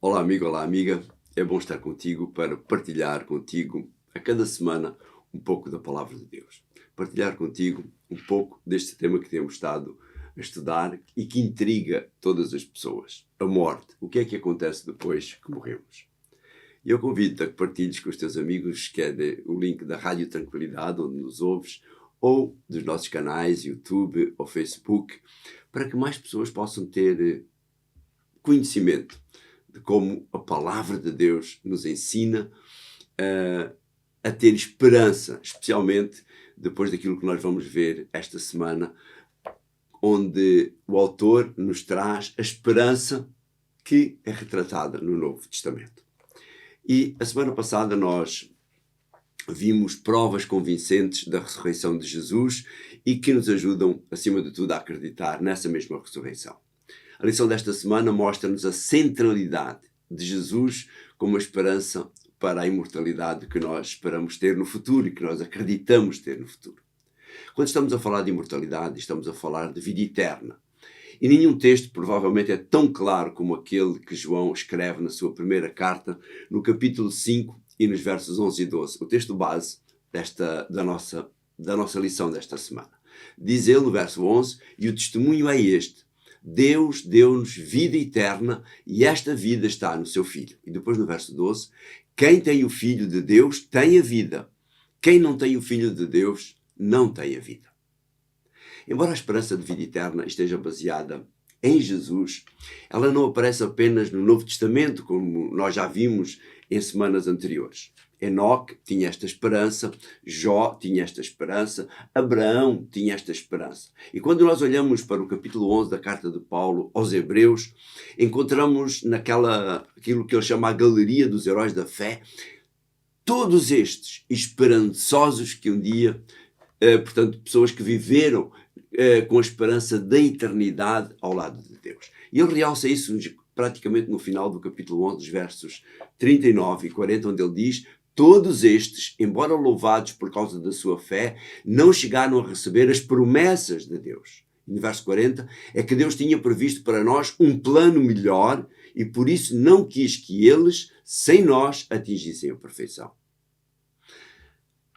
Olá amigo, olá amiga, é bom estar contigo para partilhar contigo a cada semana um pouco da Palavra de Deus. Partilhar contigo um pouco deste tema que temos estado a estudar e que intriga todas as pessoas. A morte. O que é que acontece depois que morremos? E eu convido-te a que partilhes com os teus amigos, o link da Rádio Tranquilidade, onde nos ouves, ou dos nossos canais, YouTube ou Facebook, para que mais pessoas possam ter conhecimento de como a palavra de Deus nos ensina a ter esperança, especialmente depois daquilo que nós vamos ver esta semana, onde o autor nos traz a esperança que é retratada no Novo Testamento. E a semana passada nós vimos provas convincentes da ressurreição de Jesus e que nos ajudam, acima de tudo, a acreditar nessa mesma ressurreição. A lição desta semana mostra-nos a centralidade de Jesus como a esperança para a imortalidade que nós esperamos ter no futuro e que nós acreditamos ter no futuro. Quando estamos a falar de imortalidade, estamos a falar de vida eterna. E nenhum texto provavelmente é tão claro como aquele que João escreve na sua primeira carta, no capítulo 5 e nos versos 11 e 12, o texto base da nossa lição desta semana. Diz ele no verso 11, e o testemunho é este: Deus deu-nos vida eterna e esta vida está no seu Filho. E depois no verso 12, quem tem o Filho de Deus tem a vida. Quem não tem o Filho de Deus não tem a vida. Embora a esperança de vida eterna esteja baseada em Jesus, ela não aparece apenas no Novo Testamento, como nós já vimos em semanas anteriores. Enoque tinha esta esperança, Jó tinha esta esperança, Abraão tinha esta esperança. E quando nós olhamos para o capítulo 11 da carta de Paulo aos Hebreus, encontramos aquilo que ele chama a galeria dos heróis da fé, todos estes esperançosos que um dia, portanto, pessoas que viveram com a esperança da eternidade ao lado de Deus. E ele realça isso praticamente no final do capítulo 11, dos versos 39 e 40, onde ele diz: todos estes, embora louvados por causa da sua fé, não chegaram a receber as promessas de Deus. E no verso 40, é que Deus tinha previsto para nós um plano melhor e por isso não quis que eles, sem nós, atingissem a perfeição.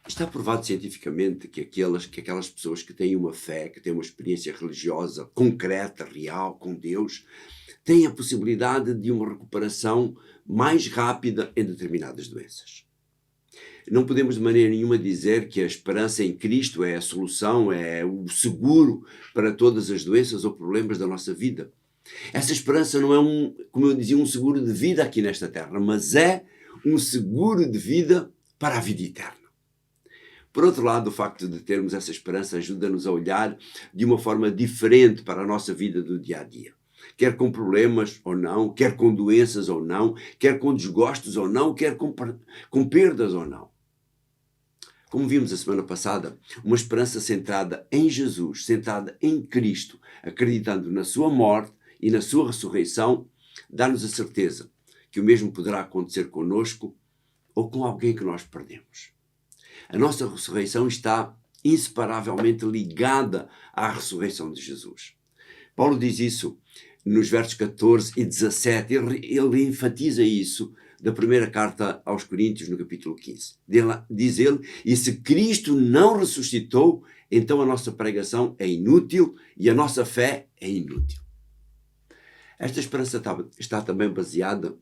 Está provado cientificamente que aquelas pessoas que têm uma fé, que têm uma experiência religiosa concreta, real, com Deus, têm a possibilidade de uma recuperação mais rápida em determinadas doenças. Não podemos de maneira nenhuma dizer que a esperança em Cristo é a solução, é o seguro para todas as doenças ou problemas da nossa vida. Essa esperança não é como eu dizia, um seguro de vida aqui nesta terra, mas é um seguro de vida para a vida eterna. Por outro lado, o facto de termos essa esperança ajuda-nos a olhar de uma forma diferente para a nossa vida do dia a dia. Quer com problemas ou não, quer com doenças ou não, quer com desgostos ou não, quer com perdas ou não. Como vimos a semana passada, uma esperança centrada em Jesus, centrada em Cristo, acreditando na sua morte e na sua ressurreição, dá-nos a certeza que o mesmo poderá acontecer conosco ou com alguém que nós perdemos. A nossa ressurreição está inseparavelmente ligada à ressurreição de Jesus. Paulo diz isso nos versos 14 e 17. Ele enfatiza isso da primeira carta aos Coríntios, no capítulo 15. Diz ele: e se Cristo não ressuscitou, então a nossa pregação é inútil e a nossa fé é inútil. Esta esperança está também baseada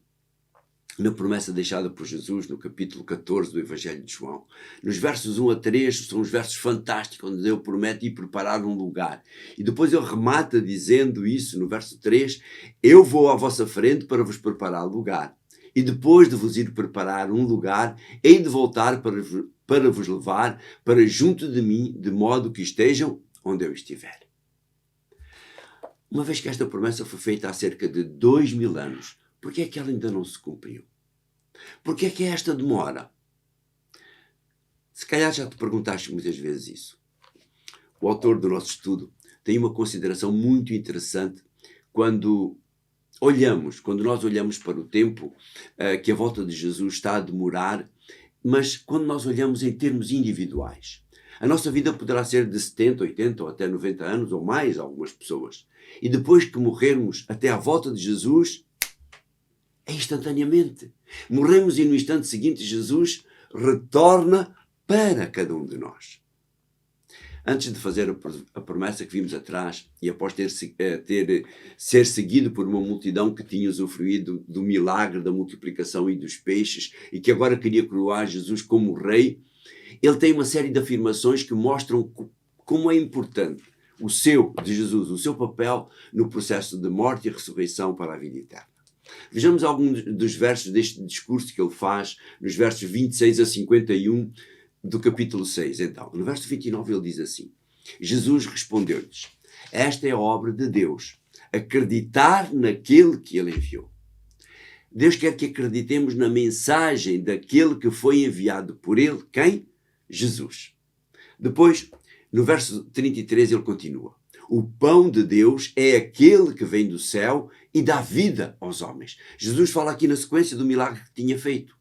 na promessa deixada por Jesus no capítulo 14 do Evangelho de João. Nos versos 1 a 3 são os versos fantásticos, onde ele promete ir preparar um lugar. E depois ele remata dizendo isso no verso 3, eu vou à vossa frente para vos preparar lugar. E depois de vos ir preparar um lugar, hei de voltar para vos levar para junto de mim, de modo que estejam onde eu estiver. Uma vez que esta promessa foi feita há cerca de 2000 anos, por que é que ela ainda não se cumpriu? Por que é que esta demora? Se calhar já te perguntaste muitas vezes isso. O autor do nosso estudo tem uma consideração muito interessante quando nós olhamos para o tempo que a volta de Jesus está a demorar, mas quando nós olhamos em termos individuais. A nossa vida poderá ser de 70, 80 ou até 90 anos ou mais, algumas pessoas. E depois que morrermos até à volta de Jesus, é instantaneamente. Morremos e no instante seguinte Jesus retorna para cada um de nós. Antes de fazer a promessa que vimos atrás, e após ser seguido por uma multidão que tinha usufruído do milagre da multiplicação e dos peixes, e que agora queria coroar Jesus como rei, ele tem uma série de afirmações que mostram como é importante de Jesus, o seu papel no processo de morte e ressurreição para a vida eterna. Vejamos alguns dos versos deste discurso que ele faz, nos versos 26 a 51 do capítulo 6. Então, no verso 29 ele diz assim: Jesus respondeu-lhes: esta é a obra de Deus, acreditar naquele que ele enviou. Deus quer que acreditemos na mensagem daquele que foi enviado por ele. Quem? Jesus. Depois, no verso 33 ele continua: o pão de Deus é aquele que vem do céu e dá vida aos homens. Jesus fala aqui na sequência do milagre que tinha feito.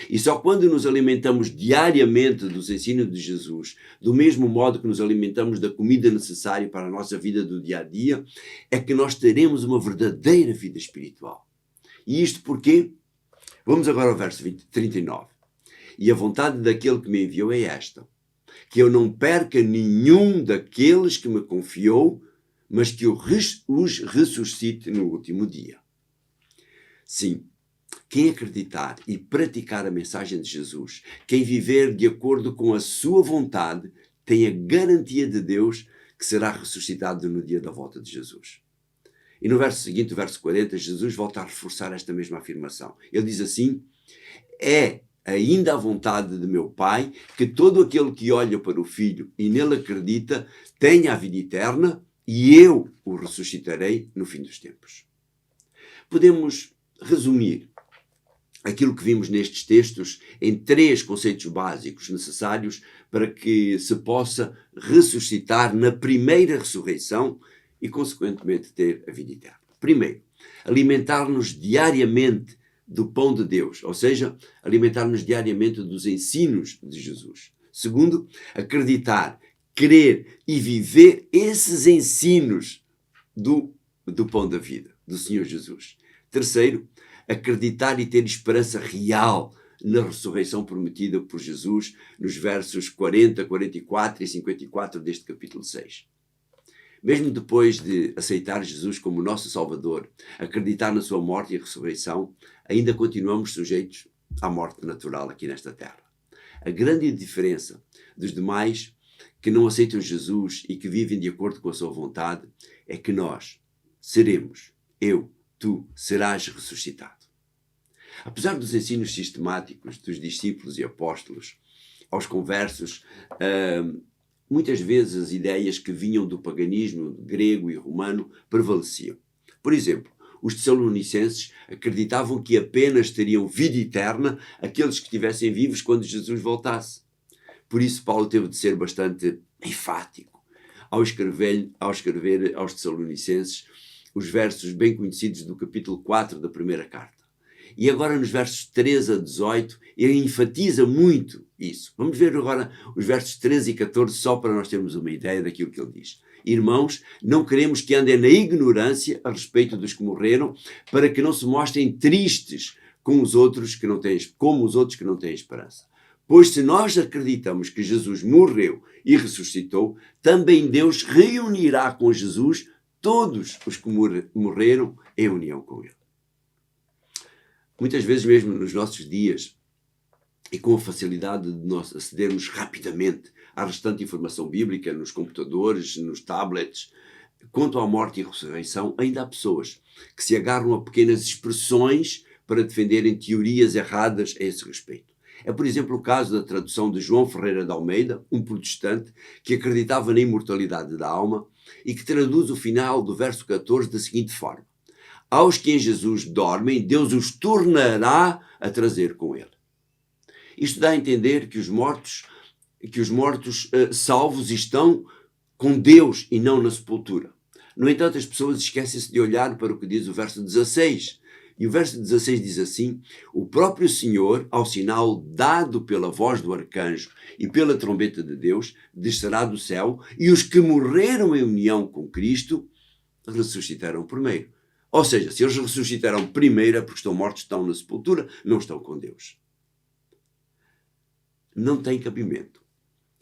E só quando nos alimentamos diariamente dos ensinos de Jesus, do mesmo modo que nos alimentamos da comida necessária para a nossa vida do dia a dia, é que nós teremos uma verdadeira vida espiritual. E isto porquê? Vamos agora ao verso 39. E a vontade daquele que me enviou é esta: que eu não perca nenhum daqueles que me confiou, mas que os ressuscite no último dia. Sim, quem acreditar e praticar a mensagem de Jesus, quem viver de acordo com a sua vontade, tem a garantia de Deus que será ressuscitado no dia da volta de Jesus. E no verso seguinte, o verso 40, Jesus volta a reforçar esta mesma afirmação. Ele diz assim: é ainda a vontade de meu Pai que todo aquele que olha para o Filho e nele acredita tenha a vida eterna, e eu o ressuscitarei no fim dos tempos. Podemos resumir aquilo que vimos nestes textos em 3 conceitos básicos necessários para que se possa ressuscitar na primeira ressurreição e, consequentemente, ter a vida eterna. Primeiro, alimentar-nos diariamente do pão de Deus, ou seja, alimentar-nos diariamente dos ensinos de Jesus. Segundo, acreditar, crer e viver esses ensinos do pão da vida, do Senhor Jesus. Terceiro, acreditar e ter esperança real na ressurreição prometida por Jesus nos versos 40, 44 e 54 deste capítulo 6. Mesmo depois de aceitar Jesus como nosso Salvador, acreditar na sua morte e ressurreição, ainda continuamos sujeitos à morte natural aqui nesta terra. A grande diferença dos demais que não aceitam Jesus e que vivem de acordo com a sua vontade é que nós seremos, tu serás ressuscitado. Apesar dos ensinos sistemáticos dos discípulos e apóstolos aos conversos, muitas vezes as ideias que vinham do paganismo grego e romano prevaleciam. Por exemplo, os tessalonicenses acreditavam que apenas teriam vida eterna aqueles que estivessem vivos quando Jesus voltasse. Por isso Paulo teve de ser bastante enfático ao escrever aos tessalonicenses os versos bem conhecidos do capítulo 4 da primeira carta. E agora nos versos 13 a 18 ele enfatiza muito isso. Vamos ver agora os versos 13 e 14 só para nós termos uma ideia daquilo que ele diz. Irmãos, não queremos que andem na ignorância a respeito dos que morreram, para que não se mostrem tristes como os outros que não têm esperança. Pois se nós acreditamos que Jesus morreu e ressuscitou, também Deus reunirá com Jesus todos os que morreram em união com ele. Muitas vezes mesmo nos nossos dias, e com a facilidade de nós acedermos rapidamente à restante informação bíblica nos computadores, nos tablets, quanto à morte e ressurreição, ainda há pessoas que se agarram a pequenas expressões para defenderem teorias erradas a esse respeito. É, por exemplo, o caso da tradução de João Ferreira de Almeida, um protestante que acreditava na imortalidade da alma e que traduz o final do verso 14 da seguinte forma: aos que em Jesus dormem, Deus os tornará a trazer com ele. Isto dá a entender que os mortos salvos estão com Deus e não na sepultura. No entanto, as pessoas esquecem-se de olhar para o que diz o verso 16. E o verso 16 diz assim: o próprio Senhor, ao sinal dado pela voz do arcanjo e pela trombeta de Deus, descerá do céu, e os que morreram em união com Cristo ressuscitarão primeiro. Ou seja, se eles ressuscitaram primeiro é porque estão mortos, estão na sepultura, não estão com Deus. Não tem cabimento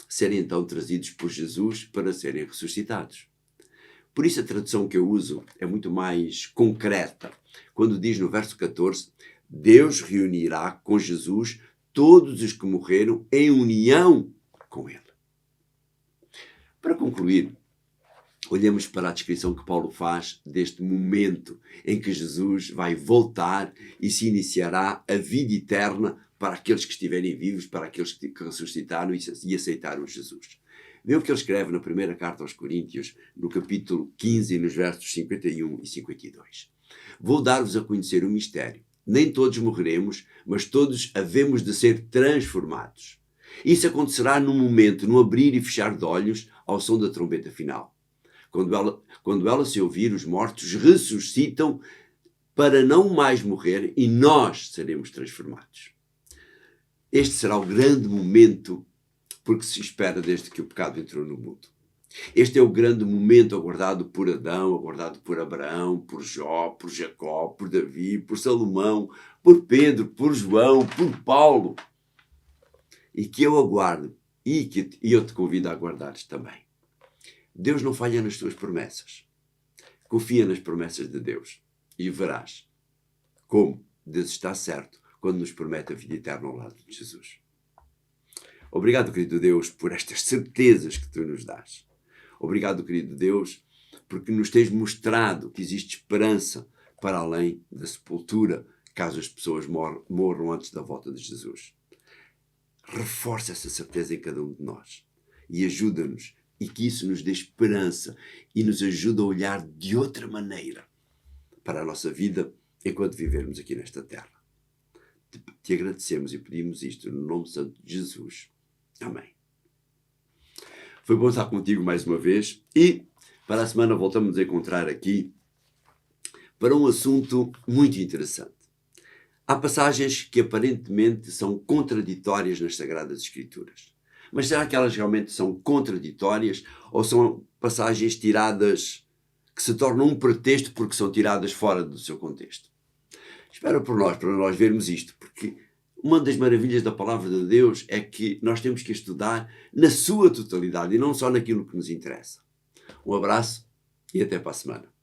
serem então trazidos por Jesus para serem ressuscitados. Por isso a tradução que eu uso é muito mais concreta, quando diz no verso 14, Deus reunirá com Jesus todos os que morreram em união com Ele. Para concluir, olhemos para a descrição que Paulo faz deste momento em que Jesus vai voltar e se iniciará a vida eterna para aqueles que estiverem vivos, para aqueles que ressuscitaram e aceitaram Jesus. Vê o que ele escreve na primeira carta aos Coríntios, no capítulo 15, nos versos 51 e 52. Vou dar-vos a conhecer um mistério. Nem todos morreremos, mas todos havemos de ser transformados. Isso acontecerá num momento, no abrir e fechar de olhos, ao som da trombeta final. Quando ela se ouvir, os mortos ressuscitam para não mais morrer e nós seremos transformados. Este será o grande momento porque se espera desde que o pecado entrou no mundo. Este é o grande momento aguardado por Adão, aguardado por Abraão, por Jó, por Jacó, por Davi, por Salomão, por Pedro, por João, por Paulo. E que eu aguardo e eu te convido a aguardares também. Deus não falha nas tuas promessas. Confia nas promessas de Deus e verás como Deus está certo quando nos promete a vida eterna ao lado de Jesus. Obrigado, querido Deus, por estas certezas que tu nos dás. Obrigado, querido Deus, porque nos tens mostrado que existe esperança para além da sepultura, caso as pessoas morram antes da volta de Jesus. Reforça essa certeza em cada um de nós e ajuda-nos, e que isso nos dê esperança e nos ajude a olhar de outra maneira para a nossa vida enquanto vivermos aqui nesta terra. Te agradecemos e pedimos isto no nome santo de Jesus. Amém. Foi bom estar contigo mais uma vez e para a semana voltamos a encontrar aqui para um assunto muito interessante. Há passagens que aparentemente são contraditórias nas Sagradas Escrituras. Mas será que elas realmente são contraditórias ou são passagens tiradas que se tornam um pretexto porque são tiradas fora do seu contexto? Espero para nós vermos isto, porque uma das maravilhas da palavra de Deus é que nós temos que estudar na sua totalidade e não só naquilo que nos interessa. Um abraço e até para a semana.